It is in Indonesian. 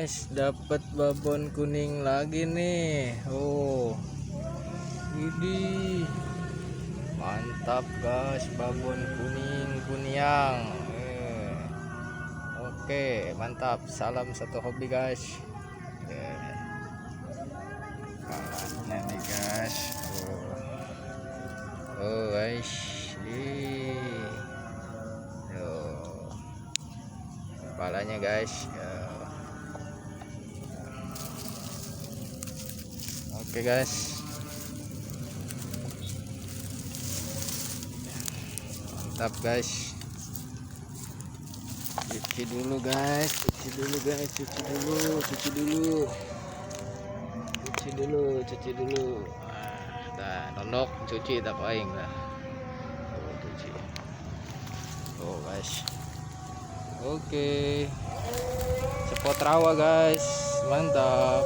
guys, dapat babon kuning lagi nih. Oh, ini mantap guys, babon kuning kuniang. Oke, mantap. Salam satu hobi guys. Nah nih guys. Oh guys, kepalanya guys. Oke guys, mantap guys. Cuci dulu guys, cuci dulu guys, cuci dulu. Nah, nonok cuci tak paling lah. Oh, cuci. Oh guys. Oke. Spot rawa guys, mantap.